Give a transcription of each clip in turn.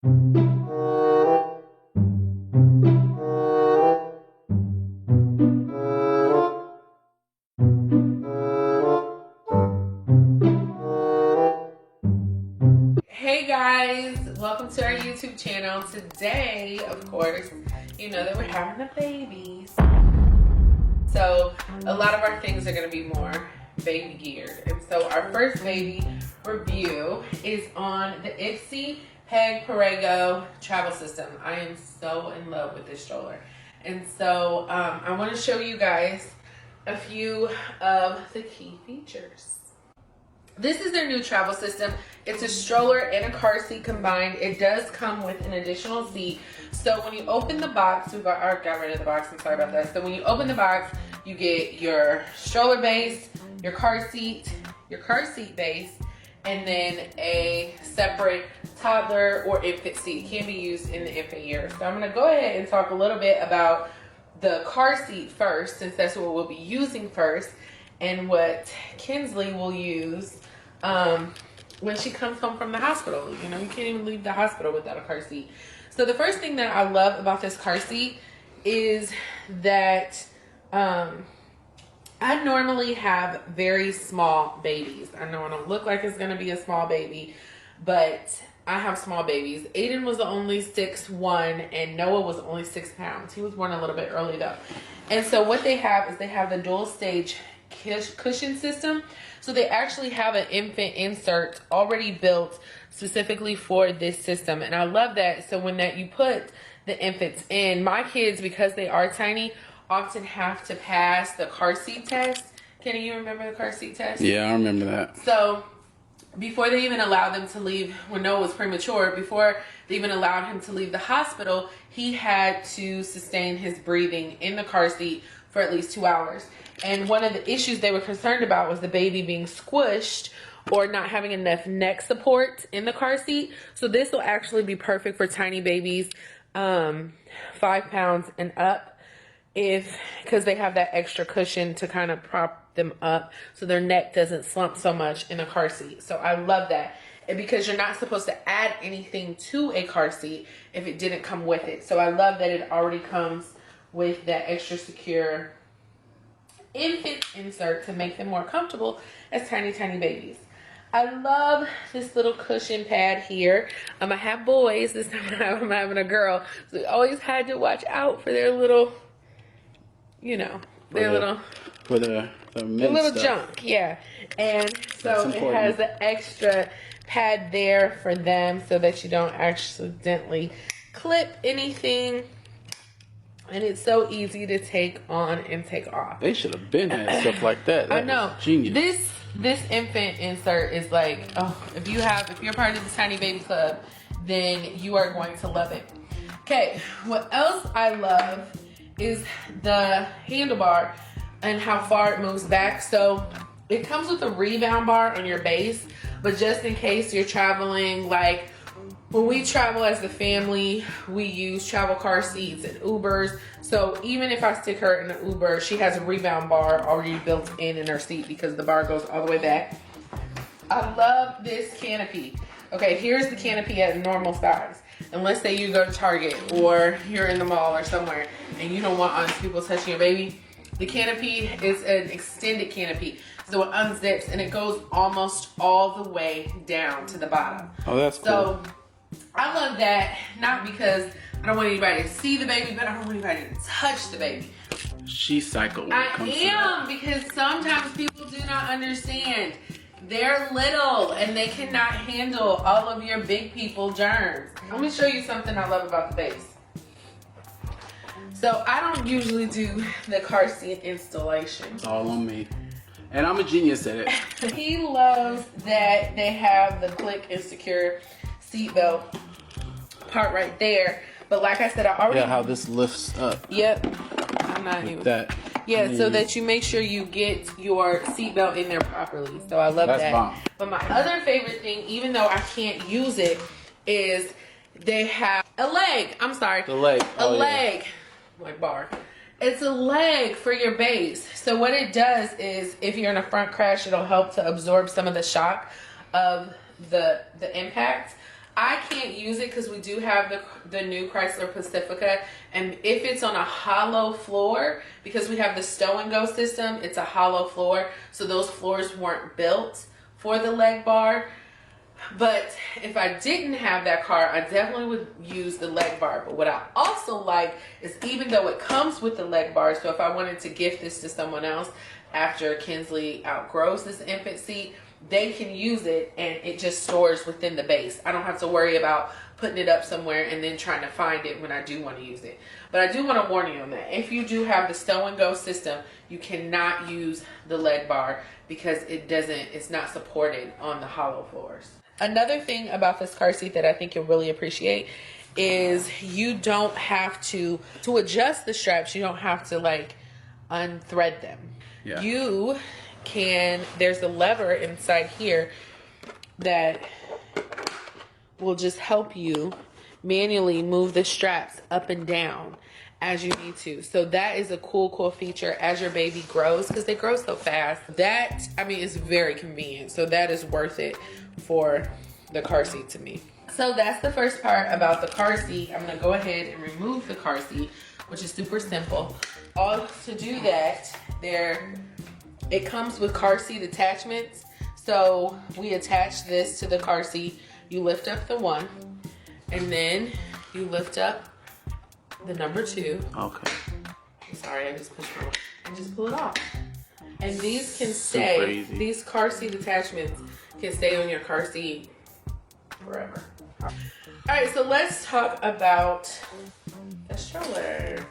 Hey guys, welcome to our YouTube channel. Today, of course, you know that we're having the babies. So a lot of our things are gonna be more baby geared. And so our first baby review is on the Ypsi PegPerego Travel System. I am so in love with this stroller. And so I wanna show you guys a few of the key features. This is their new travel system. It's a stroller and a car seat combined. It does come with an additional seat. So when you open the box, I got rid of the box, I'm sorry about that. So when you open the box, you get your stroller base, your car seat base, and then a separate toddler or infant seat. It can be used in the infant years. So I'm gonna go ahead and talk a little bit about the car seat first, since that's what we'll be using first, and what Kinsley will use when she comes home from the hospital. You know, you can't even leave the hospital without a car seat. So the first thing that I love about this car seat is that I normally have very small babies. I know I don't look like it's gonna be a small baby, but I have small babies. Aiden was only 6'1" and Noah was only 6 pounds. He was born a little bit early though. And so what they have is they have the dual stage cushion system. So they actually have an infant insert already built specifically for this system. And I love that. So when you put the infants in, my kids, because they are tiny, often have to pass the car seat test. Can you remember the car seat test? Yeah, I remember that. So before they even allowed them to leave, when Noah was premature, before they even allowed him to leave the hospital, he had to sustain his breathing in the car seat for at least 2 hours. And one of the issues they were concerned about was the baby being squished or not having enough neck support in the car seat. So this will actually be perfect for tiny babies, 5 pounds and up, because they have that extra cushion to kind of prop them up so their neck doesn't slump so much in a car seat. So I love that. And because you're not supposed to add anything to a car seat if it didn't come with it. So I love that it already comes with that extra secure infant insert to make them more comfortable as tiny babies. I love this little cushion pad here. I have boys. This time I'm having a girl, so we always had to watch out for their little, you know, their little junk. Yeah. And so it has an extra pad there for them so that you don't accidentally clip anything. And it's so easy to take on and take off. They should have been had stuff like that. I know. Genius. This infant insert is like, oh, if you're part of the Tiny Baby Club, then you are going to love it. Okay, what else I love is the handlebar and how far it moves back. So it comes with a rebound bar on your base, but just in case you're traveling, like when we travel as a family, we use travel car seats and Ubers. So even if I stick her in an Uber, she has a rebound bar already built in her seat because the bar goes all the way back. I love this canopy. Okay, here's the canopy at a normal size. And let's say you go to Target or you're in the mall or somewhere and you don't want honest people touching your baby. The canopy is an extended canopy. So it unzips and it goes almost all the way down to the bottom. Oh, that's cool. So I love that, not because I don't want anybody to see the baby, but I don't want anybody to touch the baby. She's psycho when it comes to that. Because sometimes people do not understand. They're little and they cannot handle all of your big people germs. Let me show you something I love about the base. So I don't usually do the car seat installation. It's all on me. And I'm a genius at it. He loves that they have the click and secure seatbelt part right there. But like I said, I already... Yeah, how this lifts up. Yep. I'm not even... That. Yeah, so that you make sure you get your seatbelt in there properly. So I love that. That's bomb. But my other favorite thing, even though I can't use it, is they have a leg. I'm sorry. The leg. A leg. Like bar. It's a leg for your base. So what it does is, if you're in a front crash, it'll help to absorb some of the shock of the impact. I can't use it because we do have the new Chrysler Pacifica, and if it's on a hollow floor, because we have the stow and go system, it's a hollow floor, so those floors weren't built for the leg bar. But if I didn't have that car, I definitely would use the leg bar. But what I also like is, even though it comes with the leg bar, so if I wanted to gift this to someone else after Kinsley outgrows this infant seat, they can use it and it just stores within the base. I don't have to worry about putting it up somewhere and then trying to find it when I do want to use it. But I do want to warn you on that. If you do have the stow and go system, you cannot use the leg bar because it's not supported on the hollow floors. Another thing about this car seat that I think you'll really appreciate is you don't have to adjust the straps, you don't have to like unthread them. Yeah. You can, there's a lever inside here that will just help you manually move the straps up and down as you need to. So that is a cool feature as your baby grows, because they grow so fast. That, I mean, is very convenient. So that is worth it for the car seat to me. So that's the first part about the car seat. I'm gonna go ahead and remove the car seat, which is super simple. All to do that, it comes with car seat attachments. So we attach this to the car seat. You lift up the one, and then you lift up the number 2. Okay. Sorry, I just pushed my way. And just pull it off. And these can stay, these car seat attachments can stay on your car seat forever. All right, so let's talk about the stroller.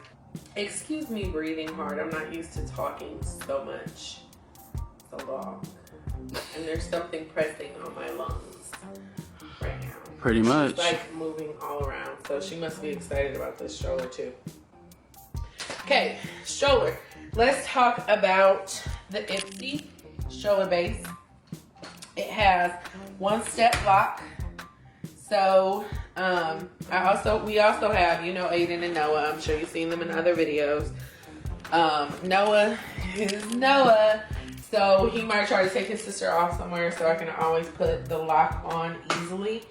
Excuse me breathing hard. I'm not used to talking so much, so long. And there's something pressing on my lungs right now. Pretty much. It's like moving all around. So she must be excited about this stroller too. Okay, stroller. Let's talk about the Ypsi stroller base. It has 1-step lock. So we also have, you know, Aiden and Noah. I'm sure you've seen them in other videos. Noah is Noah. So he might try to take his sister off somewhere, so I can always put the lock on easily.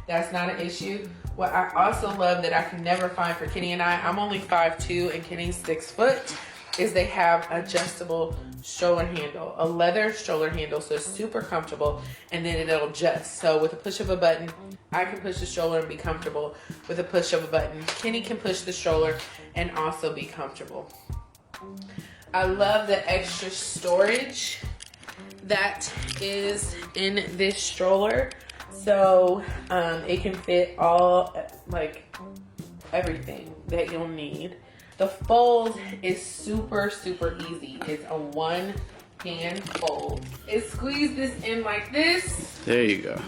That's not an issue. What I also love that I can never find for Kenny and I'm only 5'2" and Kenny's 6 foot, is they have adjustable stroller handle, a leather stroller handle, so it's super comfortable, and then it'll adjust. So with a push of a button, I can push the stroller and be comfortable. With a push of a button, Kenny can push the stroller and also be comfortable. I love the extra storage that is in this stroller. So it can fit all, like, everything that you'll need. The fold is super easy. It's a one-hand fold. It squeezes this in like this. There you go.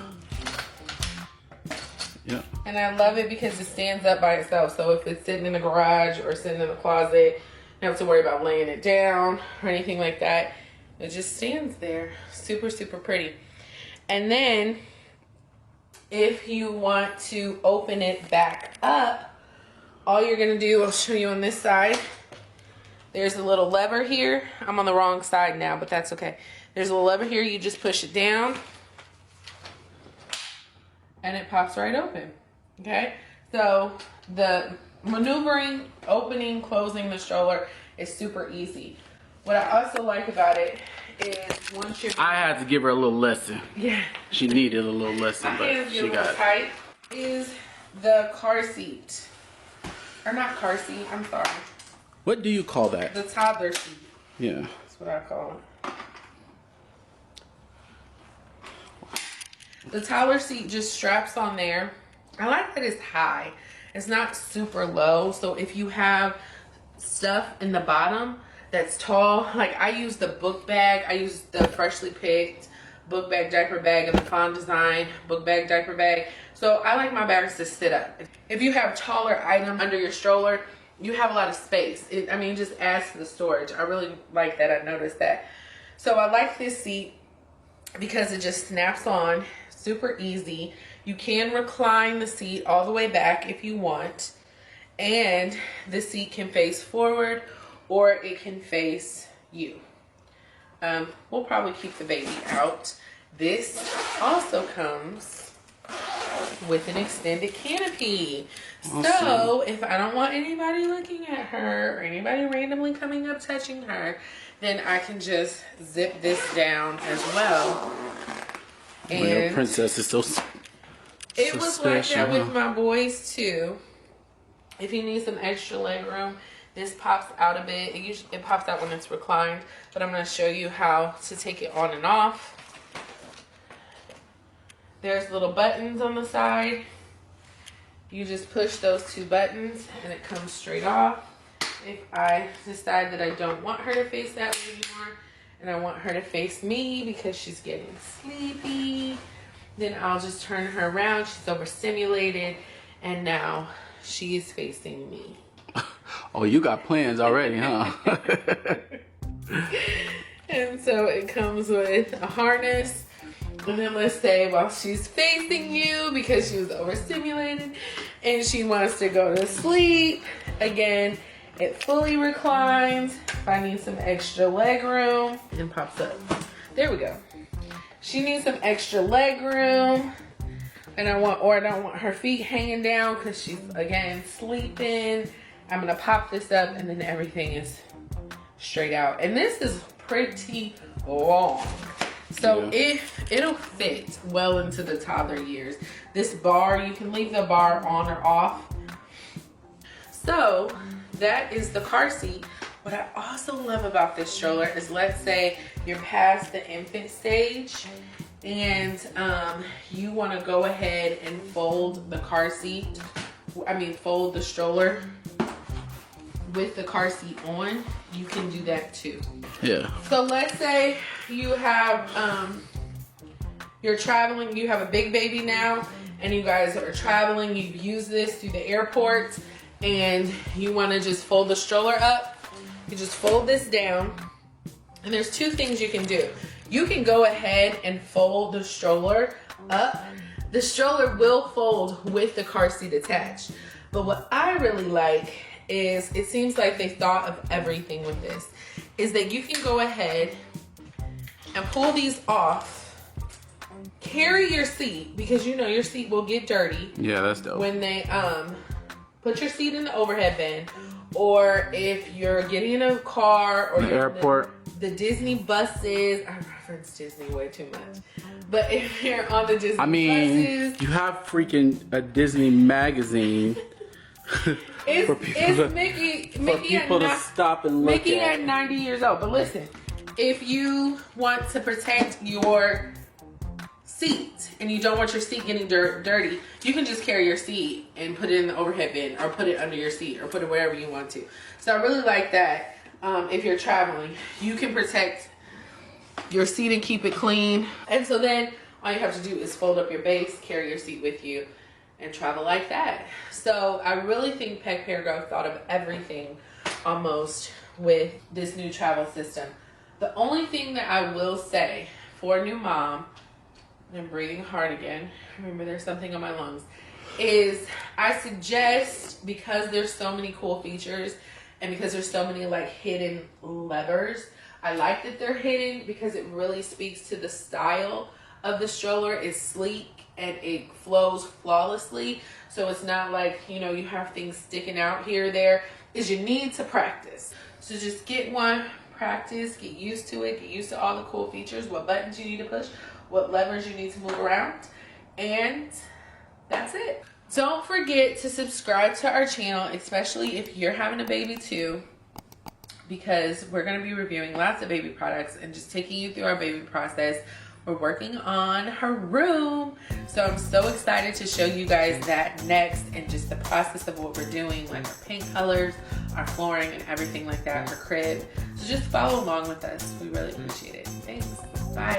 Yep. And I love it because it stands up by itself. So if it's sitting in the garage or sitting in the closet, you don't have to worry about laying it down or anything like that. It just stands there. Super pretty. And then if you want to open it back up, all you're gonna do, I'll show you on this side. There's a little lever here. I'm on the wrong side now, but that's okay. There's a little lever here. You just push it down and it pops right open. Okay? So the maneuvering, opening, closing the stroller is super easy. What I also like about it is once you're... I had to give her a little lesson. Yeah. She needed a little lesson, but she got it. Tight is the car seat. Or not car seat, I'm sorry. What do you call that? The toddler seat. Yeah. That's what I call it. The toddler seat just straps on there. I like that it's high. It's not super low. So if you have stuff in the bottom that's tall, like I use the book bag. I use the Freshly Picked book bag diaper bag and the Fawn Design book bag diaper bag. So I like my bags to sit up. If you have taller items under your stroller, you have a lot of space. It just adds to the storage. I really like that. I noticed that. So I like this seat because it just snaps on, super easy. You can recline the seat all the way back if you want. And the seat can face forward or it can face you. We'll probably keep the baby out. This also comes with an extended canopy. Awesome. So if I don't want anybody looking at her or anybody randomly coming up touching her, then I can just zip this down as well. And your princess is so it so was special, like that huh? with my boys too. If you need some extra leg room, this pops out a bit. It pops out when it's reclined, but I'm going to show you how to take it on and off. There's little buttons on the side. You just push those 2 buttons and it comes straight off. If I decide that I don't want her to face that way anymore and I want her to face me because she's getting sleepy, then I'll just turn her around. She's overstimulated and now she's facing me. Oh, you got plans already, huh? And so it comes with a harness. And then let's say while she's facing you because she was overstimulated and she wants to go to sleep, again, it fully reclines. If I need some extra leg room, and pops up. There we go. She needs some extra leg room. And I don't want her feet hanging down because she's, again, sleeping. I'm going to pop this up and then everything is straight out. And this is pretty long. So it'll fit well into the toddler years. This bar, you can leave the bar on or off. So that is the car seat. What I also love about this stroller is, let's say you're past the infant stage and you want to go ahead and fold the car seat. Fold the stroller with the car seat on. You can do that too. Yeah. So let's say you have you're traveling, you have a big baby now, and you guys are traveling, you've used this through the airport, and you want to just fold the stroller up. You just fold this down, and there's 2 things you can do. You can go ahead and fold the stroller up. The stroller will fold with the car seat attached. But what I really like is, it seems like they thought of everything with this, is that you can go ahead and pull these off, carry your seat, because you know your seat will get dirty. Yeah, that's dope. When they put your seat in the overhead bin, or if you're getting in a car or the airport, the Disney buses. I reference Disney way too much, but if you're on the Disney buses, you have freaking a Disney magazine. It's Mickey to stop and look Mickey at. at 90 years old. But listen, if you want to protect your seat and you don't want your seat getting dirty, you can just carry your seat and put it in the overhead bin, or put it under your seat, or put it wherever you want to. So I really like that. If you're traveling, you can protect your seat and keep it clean. And so then all you have to do is fold up your base, carry your seat with you, and travel like that. So I really think PegPerego thought of everything almost with this new travel system. The only thing that I will say for a new mom, and I'm breathing hard again, remember there's something on my lungs, is I suggest, because there's so many cool features and because there's so many like hidden levers, I like that they're hidden because it really speaks to the style of the stroller. It's sleek and it flows flawlessly. So it's not like, you know, you have things sticking out here or there. Is you need to practice. So just get one, practice, get used to it, get used to all the cool features, what buttons you need to push, what levers you need to move around, and that's it. Don't forget to subscribe to our channel, especially if you're having a baby too, because we're going to be reviewing lots of baby products and just taking you through our baby process. We're working on her room, so I'm so excited to show you guys that next, and just the process of what we're doing, like our paint colors, our flooring, and everything like that, her crib. So just follow along with us. We really appreciate it. Thanks. Bye.